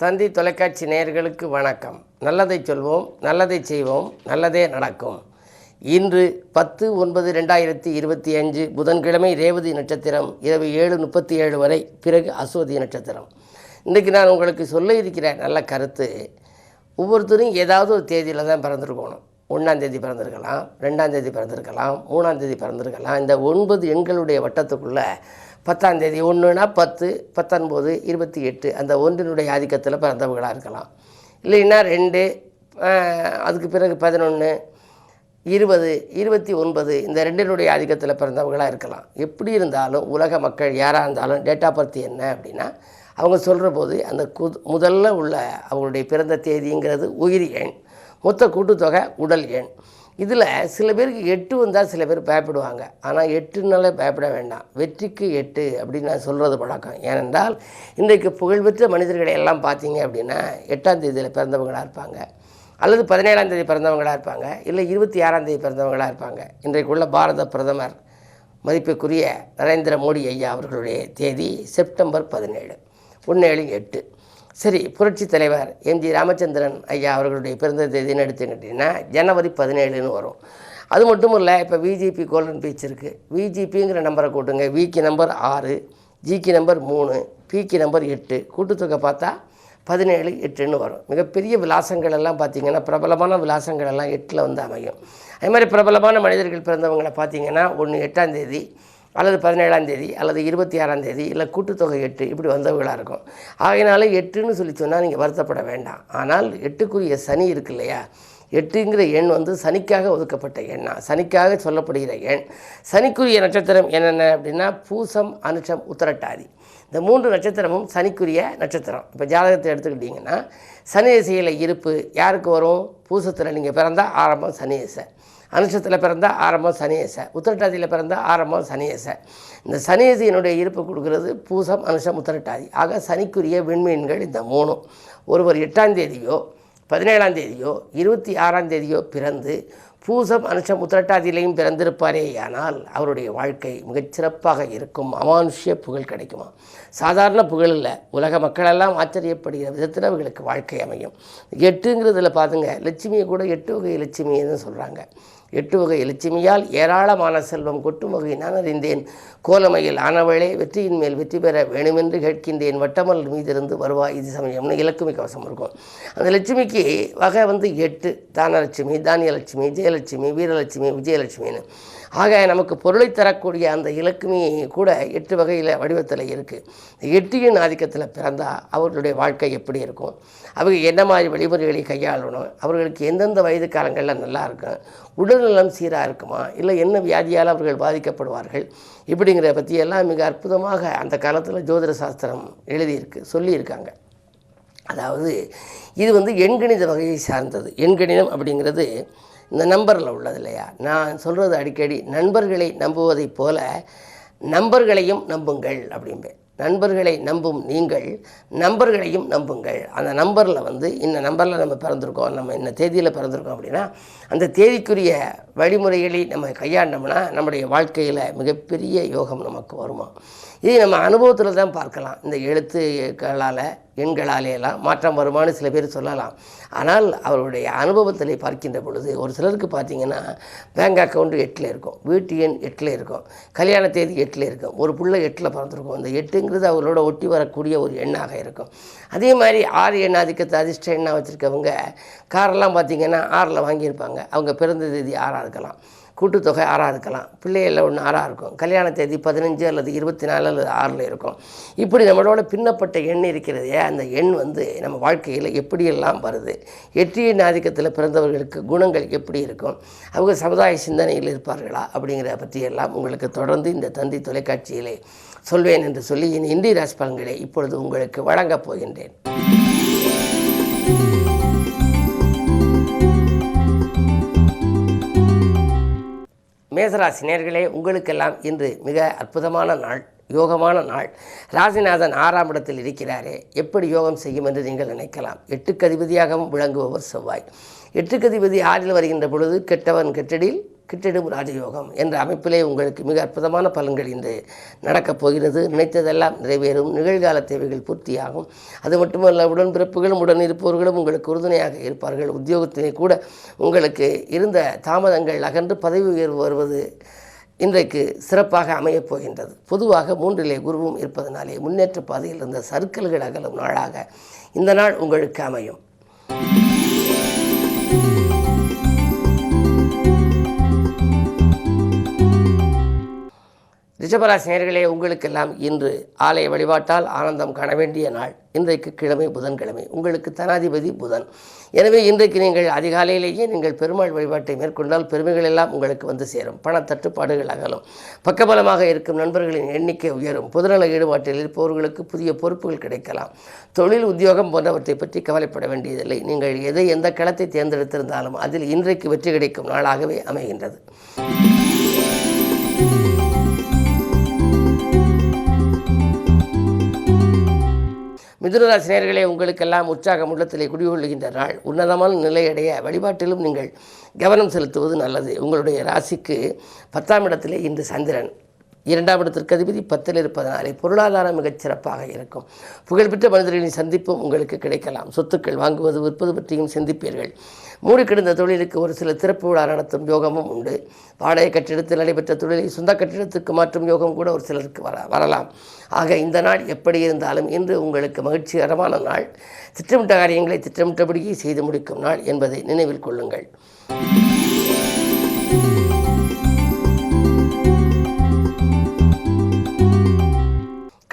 தந்தி தொலைக்காட்சி நேயர்களுக்கு வணக்கம். நல்லதை சொல்வோம், நல்லதை செய்வோம், நல்லதே நடக்கும். இன்று 10/9/2025 புதன்கிழமை ரேவதி நட்சத்திரம் இரவு 7:37 வரை, பிறகு அஸ்வதி நட்சத்திரம். இன்றைக்கு நான் உங்களுக்கு சொல்ல இருக்கிற நல்ல கருத்து, ஒவ்வொருத்தரும் ஏதாவது ஒரு தேதியில் தான் பிறந்திருக்கணும். 1ஆம் தேதி பிறந்திருக்கலாம், 2ஆம் தேதி பிறந்திருக்கலாம், 3ஆம் தேதி பிறந்திருக்கலாம். இந்த 9 எண்களுடைய வட்டத்துக்குள்ளே 10ஆம் தேதி 1னா 10, 19, 28 அந்த ஒன்றினுடைய ஆதிக்கத்தில் பிறந்தவங்களாக இருக்கலாம். இல்லைன்னா 2, அதுக்கு பிறகு 11, 20, 29 இந்த 2னுடைய ஆதிக்கத்தில் பிறந்தவங்களாக இருக்கலாம். எப்படி இருந்தாலும் உலக மக்கள் யாராக இருந்தாலும் டேட் ஆஃப் பர்த் என்ன அப்படின்னா, அவங்க சொல்கிற போது அந்த முதல்ல உள்ள அவங்களுடைய பிறந்த தேதிங்கிறது உயிரி எண், மொத்த கூட்டுத்தொகை உடல் எண். இதில் சில பேருக்கு 8 வந்தால் சில பேர் பயப்படுவாங்க. ஆனால் 8னாலே பயப்பட வேண்டாம். வெற்றிக்கு 8 அப்படின்னு நான் சொல்கிறது பழக்கம். ஏனென்றால் இன்றைக்கு புகழ்பெற்ற மனிதர்களை எல்லாம் பார்த்தீங்க அப்படின்னா 8ஆம் தேதியில் பிறந்தவங்களாக இருப்பாங்க, அல்லது 17ஆம் தேதி பிறந்தவங்களாக இருப்பாங்க, இல்லை 26ஆம் தேதி பிறந்தவங்களாக இருப்பாங்க. இன்றைக்குள்ள பாரத பிரதமர் மதிப்புக்குரிய நரேந்திர மோடி ஐயா அவர்களுடைய தேதி செப்டம்பர் 17, 17/8. சரி, புரட்சி தலைவர் எம்ஜி ராமச்சந்திரன் ஐயா அவர்களுடைய பிறந்த தேதின்னு எடுத்துக்கிட்டிங்கன்னா ஜனவரி 17ன்னு வரும். அது மட்டும் இல்லை, இப்போ விஜிபி கோல்டன் பீச் இருக்குது. விஜிபிங்கிற நம்பரை கூட்டுங்க. விக்கு நம்பர் 6, ஜிக்கு நம்பர் 3, பிக்கு நம்பர் 8, கூட்டுத்தொகை பார்த்தா 17, 8ன்னு வரும். மிகப்பெரிய விலாசங்கள் எல்லாம் பார்த்திங்கன்னா, பிரபலமான விலாசங்கள் எல்லாம் 8ல் வந்து அமையும். அதே மாதிரி பிரபலமான மனிதர்கள் பிறந்தவங்களை பார்த்திங்கன்னா, ஒன்று 8ஆம் தேதி, அல்லது 17ஆம் தேதி, அல்லது 26ஆம் தேதி, இல்லை கூட்டுத்தொகை 8 இப்படி வந்தவர்களாக இருக்கும். ஆகையினால 8ன்னு சொல்லி சொன்னால் நீங்கள் வருத்தப்பட வேண்டாம். ஆனால் 8க்குரிய சனி இருக்கு இல்லையா, 8ங்கிற எண் வந்து சனிக்காக ஒதுக்கப்பட்ட எண்ணா, சனிக்காக சொல்லப்படுகிற எண். சனிக்குரிய நட்சத்திரம் என்னென்ன அப்படின்னா, பூசம், அனுஷம், உத்திரட்டாதி. இந்த 3 நட்சத்திரமும் சனிக்குரிய நட்சத்திரம். இப்போ ஜாதகத்தை எடுத்துக்கிட்டிங்கன்னா சனி திசையில் இருப்பு யாருக்கு வரும்? பூசத்தில் நீங்கள் பிறந்தால் ஆரம்பம் சனி திசை, அனுஷத்தில் பிறந்தால் ஆரம்பம் சனி திசை, உத்திரட்டாதியில் பிறந்தால் ஆரம்பம் சனி திசை. இந்த சனி திசையினுடைய இருப்பு கொடுக்கறது பூசம், அனுஷம், உத்திரட்டாதி. ஆக சனிக்குரிய விண்மீன்கள் இந்த 3. ஒருவர் 8ஆம் தேதியோ 17ஆம் தேதியோ 26ஆம் தேதியோ பிறந்து பூசம், அனுஷம், உத்திரட்டாதியிலையும் பிறந்திருப்பாரே ஆனால் அவருடைய வாழ்க்கை மிகச்சிறப்பாக இருக்கும். அமானுஷ்ய புகழ் கிடைக்குமா? சாதாரண புகழ் இல்லை, உலக மக்களெல்லாம் ஆச்சரியப்படுகிற விதத்தில் அவர்களுக்கு வாழ்க்கை அமையும். 8ங்கிறதுல பார்த்துங்க, லட்சுமியை கூட 8 வகை லட்சுமின்னு சொல்கிறாங்க. 8 வகை லட்சுமியால் ஏராளமான செல்வம் கொட்டும் வகை நான் அறிந்தேன், கோலமையில் ஆனவளே வெற்றியின் மேல் வெற்றி பெற வேணுமென்று கேட்கின்றேன், வட்டமல் மீதிருந்து வருவாய் இது சமயம்னு இலக்குமி கவசம் இருக்கும். அந்த லட்சுமிக்கு வகை வந்து 8: தானலட்சுமி, தானியலட்சுமி, ஜெயலட்சுமி, வீரலட்சுமி, விஜயலட்சுமின்னு. ஆக நமக்கு பொருளை தரக்கூடிய அந்த இலக்குமி கூட 8 வகையில் வடிவத்தில் இருக்குது. 8 ஆதிக்கத்தில் பிறந்தால் அவர்களுடைய வாழ்க்கை எப்படி இருக்கும், அவங்க என்ன மாதிரி வழிமுறைகளை கையாளணும், அவர்களுக்கு எந்தெந்த வயது காலங்களில் நல்லா இருக்கும், உடல்நலம் சீராக இருக்குமா, இல்லை என்ன வியாதியால் அவர்கள் பாதிக்கப்படுவார்கள், இப்படிங்கிற பற்றியெல்லாம் மிக அற்புதமாக அந்த காலத்தில் ஜோதிட சாஸ்திரம் எழுதியிருக்கு, சொல்லியிருக்காங்க. அதாவது இது வந்து எண்கணித வகையை சார்ந்தது. எண்கணிதம் அப்படிங்கிறது இந்த நம்பரில் உள்ளது இல்லையா. நான் சொல்கிறது அடிக்கடி, நண்பர்களை நம்புவதைப் போல நம்பர்களையும் நம்புங்கள் அப்படிம்பேன். நண்பர்களை நம்பும் நீங்கள் நம்பர்களையும் நம்புங்கள். அந்த நம்பரில் வந்து இந்த நம்பரில் நம்ம பிறந்திருக்கோம், நம்ம இந்த தேதியில் பிறந்திருக்கோம் அப்படின்னா அந்த தேதிக்குரிய வழிமுறைகளை நம்ம கையாண்டோம்னா நம்முடைய வாழ்க்கையில் மிகப்பெரிய யோகம் நமக்கு வருமா. இது நம்ம அனுபவத்தில் தான் பார்க்கலாம். இந்த எழுத்துக்களால் எண்களாலேலாம் மாற்றம் வருமானு சில பேர் சொல்லலாம். ஆனால் அவருடைய அனுபவத்தில் பார்க்கின்ற பொழுது ஒரு சிலருக்கு பார்த்திங்கன்னா பேங்க் அக்கௌண்ட்டு 8ல் இருக்கும், வீட்டு எண் 8ல் இருக்கும், கல்யாண தேதி 8ல் இருக்கும், ஒரு பிள்ளை 8ல் பிறந்திருக்கும். இந்த 8ங்கிறது அவர்களோட ஒட்டி வரக்கூடிய ஒரு எண்ணாக இருக்கும். அதே மாதிரி 6 எண் ஆதிக்கத்தை அதிர்ஷ்ட எண்ணாக வச்சுருக்கவங்க காரெல்லாம் பார்த்திங்கன்னா 6ல் வாங்கியிருப்பாங்க. அவங்க பிறந்த தேதி 6ஆக இருக்கலாம், கூட்டுத்தொகை 6ஆக இருக்கலாம், பிள்ளைகளில் ஒன்று 6ஆக இருக்கும், கல்யாண தேதி 15 அல்லது 24 அல்லது 6ல் இருக்கும். இப்படி நம்மளோட பின்னப்பட்ட எண் இருக்கிறதே, அந்த எண் வந்து நம்ம வாழ்க்கையில் எப்படியெல்லாம் வருது, 8 எண் ஆதிக்கத்தில் பிறந்தவர்களுக்கு குணங்கள் எப்படி இருக்கும், அவங்க சமுதாய சிந்தனையில் இருப்பார்களா அப்படிங்கிற பற்றியெல்லாம் உங்களுக்கு தொடர்ந்து இந்த தந்தி தொலைக்காட்சியிலே சொல்வேன் என்று சொல்லி இந்திய ராசி பலன்களை இப்பொழுது உங்களுக்கு வழங்கப் போகின்றேன். மேசராசி நேயர்களே, உங்களுக்கெல்லாம் இன்று மிக அற்புதமான நாள், யோகமான நாள். ராசிநாதன் 6ஆம் இடத்தில் இருக்கிறாரே, எப்படி யோகம் செய்யும் என்று நீங்கள் நினைக்கலாம். 8க்கு அதிபதியாகவும் விளங்குபவர் செவ்வாய். 8க்கு அதிபதி 6ல் வருகின்ற பொழுது கெட்டவன் கெட்டடில் கிட்டிடும் ராஜயோகம் என்ற அமைப்பிலே உங்களுக்கு மிக அற்புதமான பலன்கள் இன்று நடக்கப் போகிறது. நினைத்ததெல்லாம் நிறைவேறும். நிகழ்கால தேவைகள் பூர்த்தியாகும். அது மட்டுமல்ல, உடன்பிறப்புகளும் உடன் இருப்பவர்களும் உங்களுக்கு உறுதுணையாக இருப்பார்கள். உத்தியோகத்திலே கூட உங்களுக்கு இருந்த தாமதங்கள் அகன்று பதவி உயர்வு வருவது இன்றைக்கு சிறப்பாக அமையப் போகின்றது. பொதுவாக 3லே குருவும் இருப்பதனாலே முன்னேற்ற பாதையில் இருந்த சர்க்கிள்கள் அகலும் நாளாக இந்த நாள் உங்களுக்கு அமையும். ரிஷபராசி நேயர்களே, உங்களுக்கெல்லாம் இன்று ஆலய வழிபாட்டால் ஆனந்தம் காண வேண்டிய நாள். இன்றைக்கு கிழமை புதன்கிழமை, உங்களுக்கு தனாதிபதி புதன். எனவே இன்றைக்கு நீங்கள் அதிகாலையிலேயே நீங்கள் பெருமாள் வழிபாட்டை மேற்கொண்டால் பெருமைகள் எல்லாம் உங்களுக்கு வந்து சேரும். பணத்தட்டுப்பாடுகள் அகலும். பக்கபலமாக இருக்கும் நண்பர்களின் எண்ணிக்கை உயரும். பொதுநல ஈடுபாட்டில் இருப்பவர்களுக்கு புதிய பொறுப்புகள் கிடைக்கலாம். தொழில் உத்தியோகம் போன்றவற்றை பற்றி கவலைப்பட வேண்டியதில்லை. நீங்கள் எந்த களத்தை தேர்ந்தெடுத்திருந்தாலும் அதில் இன்றைக்கு வெற்றி கிடைக்கும் நாளாகவே அமைகின்றது. மிதுனராசி நேயர்களே, உங்களுக்கெல்லாம் உற்சாகம் உள்ளத்திலே குடிகொள்ளுகின்ற நாள். உன்னதமான நிலையடைய வழிபாட்டிலும் நீங்கள் கவனம் செலுத்துவது நல்லது. உங்களுடைய ராசிக்கு 10ஆம் இடத்திலே இன்று சந்திரன், 2ஆம் இடத்திற்கு அதிபதி 10ல் இருப்பதனாலே பொருளாதாரம் மிகச் சிறப்பாக இருக்கும். புகழ்பெற்ற மனிதர்களின் சந்திப்பும் உங்களுக்கு கிடைக்கலாம். சொத்துக்கள் வாங்குவது விற்பது பற்றியும் சிந்திப்பீர்கள். மூடிக்கிடந்த தொழிலுக்கு ஒரு சில திறப்பு விழா நடத்தும் யோகமும் உண்டு. வாடகை கட்டிடத்தில் நடைபெற்ற தொழிலை சொந்த கட்டிடத்துக்கு மாற்றும் யோகம் கூட ஒரு சிலருக்கு வரலாம். ஆக இந்த நாள் எப்படி இருந்தாலும் இன்று உங்களுக்கு மகிழ்ச்சிகரமான நாள். திட்டமிட்ட காரியங்களை திட்டமிட்டபடியே செய்து முடிக்கும் நாள் என்பதை நினைவில் கொள்ளுங்கள்.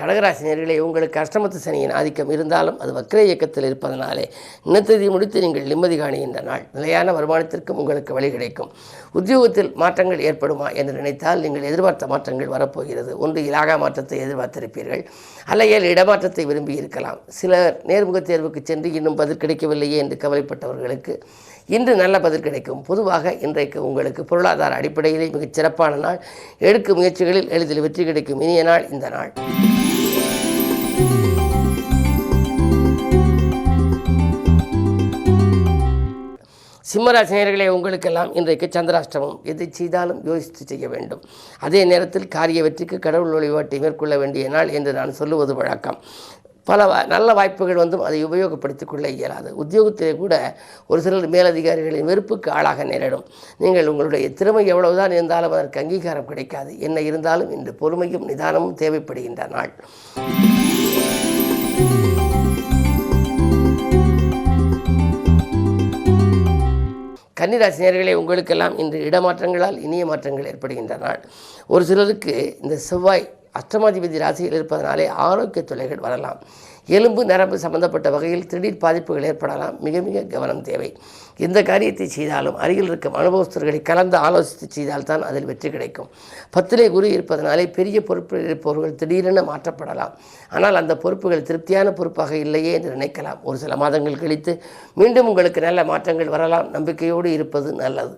கடகராசி நேயர்களே, உங்களுக்கு அஷ்டமத்து சனியின் ஆதிக்கம் இருந்தாலும் அது வக்ர இயக்கத்தில் இருப்பதனாலே நினைத்ததை முடித்து நீங்கள் நிம்மதி காணுகின்ற நாள். நிலையான வருமானத்திற்கும் உங்களுக்கு வழி கிடைக்கும். உத்தியோகத்தில் மாற்றங்கள் ஏற்படுமா என்று நினைத்தால் நீங்கள் எதிர்பார்த்த மாற்றங்கள் வரப்போகிறது. ஒன்று இலாகா மாற்றத்தை எதிர்பார்த்திருப்பீர்கள், அல்லையேல் இடமாற்றத்தை விரும்பி இருக்கலாம். சிலர் நேர்முக தேர்வுக்கு சென்று இன்னும் பதில் கிடைக்கவில்லையே என்று கவலைப்பட்டவர்களுக்கு இன்று நல்ல பதில் கிடைக்கும். பொதுவாக இன்றைக்கு உங்களுக்கு பொருளாதார அடிப்படையிலே மிகச் சிறப்பான நாள். எடுக்கும் முயற்சிகளில் எளிதில் வெற்றி கிடைக்கும் இனிய நாள் இந்த நாள். சிம்மராசி நேயர்களே, உங்களுக்கெல்லாம் இன்றைக்கு சந்திராஷ்டமம். எதை செய்தாலும் யோசித்து செய்ய வேண்டும். அதே நேரத்தில் காரிய வெற்றிக்கு கடவுள் வழிபாட்டை மேற்கொள்ள வேண்டிய நாள் என்று நான் சொல்லுவது வழக்கம். பல நல்ல வாய்ப்புகள் வந்தும் அதை உபயோகப்படுத்திக் கொள்ள இயலாது. உத்தியோகத்திலே கூட ஒரு சிலர் மேலதிகாரிகளின் வெறுப்புக்கு ஆளாக நேரிடும். நீங்கள் உங்களுடைய திறமை எவ்வளவுதான் இருந்தாலும் அதற்கு அங்கீகாரம் கிடைக்காது. என்ன இருந்தாலும் இன்று பொறுமையும் நிதானமும் தேவைப்படுகின்ற நாள். கன்னிராசி நேயர்களே, உங்களுக்கெல்லாம் இன்று இடமாற்றங்களால் இனிய மாற்றங்கள் ஏற்படுகின்ற நாள். ஒரு சிலருக்கு இந்த செவ்வாய் அஷ்டமாதிபதி ராசியில் இருப்பதனாலே ஆரோக்கிய தொல்லைகள் வரலாம். எலும்பு நரம்பு சம்பந்தப்பட்ட வகையில் திடீர் பாதிப்புகள் ஏற்படலாம். மிக மிக கவனம் தேவை. எந்த காரியத்தை செய்தாலும் அருகில் இருக்கும் அனுபவஸ்தர்களை கலந்து ஆலோசித்து செய்தால்தான் அதில் வெற்றி கிடைக்கும். 10லே குரு இருப்பதனாலே பெரிய பொறுப்பில் இருப்பவர்கள் திடீரென மாற்றப்படலாம். ஆனால் அந்த பொறுப்புகள் திருப்தியான பொறுப்பாக இல்லையே என்று நினைக்கலாம். ஒரு சில மாதங்கள் கழித்து மீண்டும் உங்களுக்கு நல்ல மாற்றங்கள் வரலாம். நம்பிக்கையோடு இருப்பது நல்லது.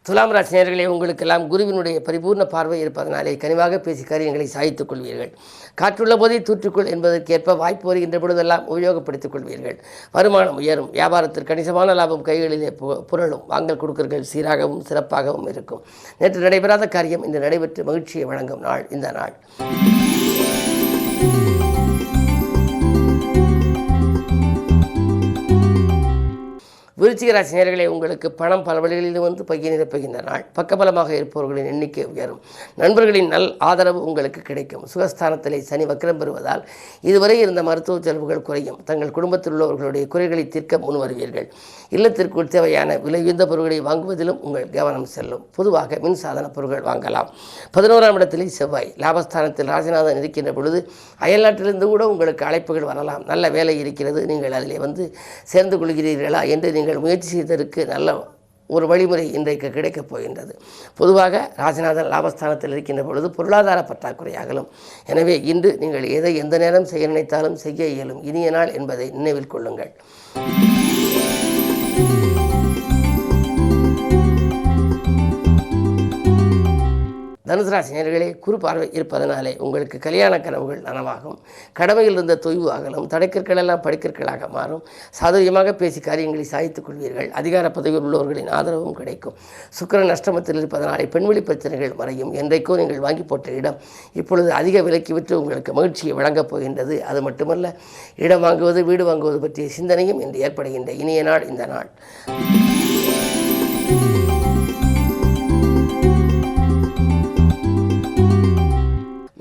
துலாம் ராசி நேயர்களே, உங்களுக்கெல்லாம் குருவினுடைய பரிபூர்ண பார்வை இருப்பதனாலே கனிவாக பேசி காரியங்களை சாய்த்துக் கொள்வீர்கள். காற்றுள்ள போதே தூற்றுக்கொள் என்பதற்கேற்ப வாய்ப்பு வருகின்ற பொழுதெல்லாம் உபயோகப்படுத்திக் கொள்வீர்கள். வருமானம் உயரும். வியாபாரத்தில் கணிசமான லாபம் கைகளிலே புரளும். வாங்கல் கொடுக்கல்கள் சீராகவும் சிறப்பாகவும் இருக்கும். நேற்று நடைபெறாத காரியம் இன்று நடைபெற்று மகிழ்ச்சியை வழங்கும் நாள் இந்த நாள். விருச்சிக ராசி நேயர்களே, உங்களுக்கு பணம் பல வழிகளிலும் வந்து பையை நிரப்புகின்ற நாள். பக்கபலமாக இருப்பவர்களின் எண்ணிக்கை உயரும். நண்பர்களின் நல் ஆதரவு உங்களுக்கு கிடைக்கும். சுகஸ்தானத்திலே சனி வக்ரம் பெறுவதால் இதுவரை இருந்த மருத்துவ செலவுகள் குறையும். தங்கள் குடும்பத்தில் உள்ளவர்களுடைய குறைகளை தீர்க்க முன் வருவீர்கள். இல்லத்திற்குள் தேவையான விலை உயர்ந்த பொருட்களை வாங்குவதிலும் உங்கள் கவனம் செல்லும். பொதுவாக மின்சாதன பொருட்கள் வாங்கலாம். 11ஆம் இடத்திலே செவ்வாய் லாபஸ்தானத்தில் ராஜநாதன் இருக்கின்ற பொழுது அயல்நாட்டிலிருந்து கூட உங்களுக்கு அழைப்புகள் வரலாம். நல்ல வேலை இருக்கிறது, நீங்கள் அதிலே வந்து சேர்ந்து கொள்கிறீர்களா என்று நீங்கள் முயற்சி செய்ததற்கு நல்ல ஒரு வழிமுறை இன்றைக்கு கிடைக்கப் போகின்றது. பொதுவாக ராஜநாதன் லாபஸ்தானத்தில் இருக்கின்ற பொழுது பொருளாதார பற்றாக்குறையாகலும். எனவே இன்று நீங்கள் எதை எந்த நேரம் செய்ய நினைத்தாலும் செய்ய இயலும் இனிய நாள் என்பதை நினைவில் கொள்ளுங்கள். தனுசு ராசி நேயர்களே, குரு பார்வை இருப்பதனாலே உங்களுக்கு கல்யாண கனவுகள் நனவாகும். கடமையில் இருந்த தொய்வு அகலும். தடைக்கற்கள் எல்லாம் படிக்கற்களாக மாறும். சாதுரியமாக பேசி காரியங்களை சாதித்துக் கொள்வீர்கள். அதிகார பதவியில் உள்ளவர்களின் ஆதரவும் கிடைக்கும். சுக்கிரன் அஷ்டமத்தில் இருப்பதனாலே பெண்வெளி பிரச்சனைகள் மறையும். என்றைக்கோ நீங்கள் வாங்கி போட்ட இடம் இப்பொழுது அதிக விலைக்கு விற்று உங்களுக்கு மகிழ்ச்சியை வழங்கப் போகின்றது. அது மட்டுமல்ல, இடம் வாங்குவது வீடு வாங்குவது பற்றிய சிந்தனையும் இன்று ஏற்படுகின்ற இனிய நாள் இந்த நாள்.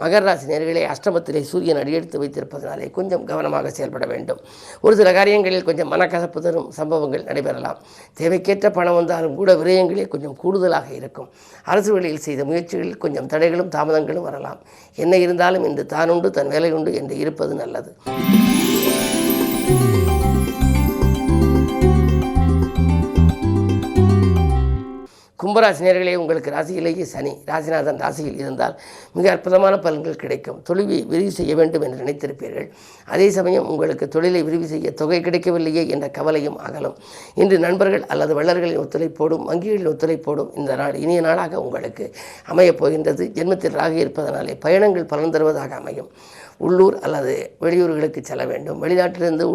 மகர ராசி நேயர்களே, அஷ்டமத்திலே சூரியன் அடியெடுத்து வைத்திருப்பதனாலே கொஞ்சம் கவனமாக செயல்பட வேண்டும். ஒரு சில காரியங்களில் கொஞ்சம் மனக்கசப்பு தரும் சம்பவங்கள் நடைபெறலாம். தேவைக்கேற்ற பணம் வந்தாலும் கூட விரயங்களே கொஞ்சம் கூடுதலாக இருக்கும். அரசு வழியில் செய்த முயற்சிகளில் கொஞ்சம் தடைகளும் தாமதங்களும் வரலாம். என்ன இருந்தாலும் இன்று தானுண்டு தன் வேலை உண்டு என்று இருப்பது நல்லது. கும்பராசி நேயர்களே, உங்களுக்கு ராசியிலேயே சனி ராசிநாதன் ராசியில் இருந்தால் மிக அற்புதமான பலன்கள் கிடைக்கும். தொழிலை விரிவு செய்ய வேண்டும் என்று நினைத்திருப்பீர்கள். அதே சமயம் உங்களுக்கு தொழிலை விரிவு செய்ய தொகை கிடைக்கவில்லையே என்ற கவலையும் அகலும். இன்று நண்பர்கள் அல்லது வள்ளல்களின் ஒத்துழைப்போடும் வங்கிகளின் ஒத்துழைப்போடும் இந்த நாள் இனிய நாளாக உங்களுக்கு அமையப் போகின்றது. ஜென்மத்தில் ராகு இருப்பதனாலே பயணங்கள் பலன் தருவதாக அமையும். உள்ளூர் அல்லது வெளியூர்களுக்கு செல்ல வேண்டும். வெளிநாட்டிலிருந்து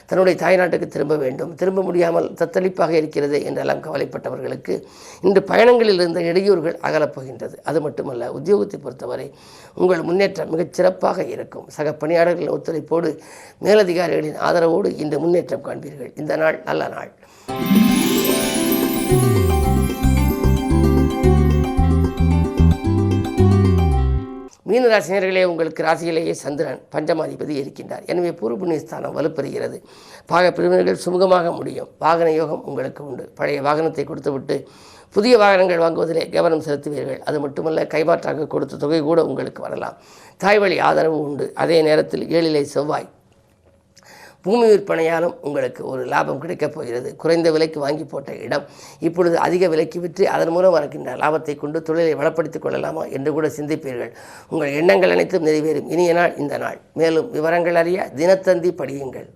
தன்னுடைய தாய்நாட்டுக்கு திரும்ப வேண்டும். திரும்ப முடியாமல் தத்தளிப்பாக இருக்கிறது என்றெல்லாம் கவலைப்பட்டவர்களுக்கு இன்று பயணங்களில் இருந்த இடையூறுகள் அகலப்போகின்றது. அது மட்டுமல்ல, உத்தியோகத்தை பொறுத்தவரை உங்கள் முன்னேற்றம் மிகச் சிறப்பாக இருக்கும். சக பணியாளர்களின் ஒத்துழைப்போடு மேலதிகாரிகளின் ஆதரவோடு இன்று முன்னேற்றம் காண்பீர்கள். இந்த நாள் நல்ல நாள். மீனராசி நேயர்களே, உங்களுக்கு ராசியிலேயே சந்திரன் பஞ்சமாதிபதி இருக்கின்றார். எனவே பூர்வ புண்ணிய ஸ்தானம் வலுப்பெறுகிறது. பாக பிரிவினர்கள் சுமூகமாக முடியும். வாகன யோகம் உங்களுக்கு உண்டு. பழைய வாகனத்தை கொடுத்துவிட்டு புதிய வாகனங்கள் வாங்குவதிலே கவனம் செலுத்துவீர்கள். அது மட்டுமல்ல, கைமாற்றாக கொடுத்த தொகை கூட உங்களுக்கு வரலாம். தாய்வழி ஆதரவு உண்டு. அதே நேரத்தில் 7 செவ்வாய் பூமி விற்பனையாலும் உங்களுக்கு ஒரு லாபம் கிடைக்கப் போகிறது. குறைந்த விலைக்கு வாங்கி போட்ட இடம் இப்பொழுது அதிக விலைக்கு விற்று அதன் மூலம் வருகின்ற லாபத்தை கொண்டு தொழிலை வளப்படுத்திக் கொள்ளலாமா என்று கூட சிந்திப்பீர்கள். உங்கள் எண்ணங்கள் அனைத்தும் நிறைவேறும் இனிய நாள் இந்த நாள். மேலும் விவரங்கள் அறிய தினத்தந்தி படியுங்கள்.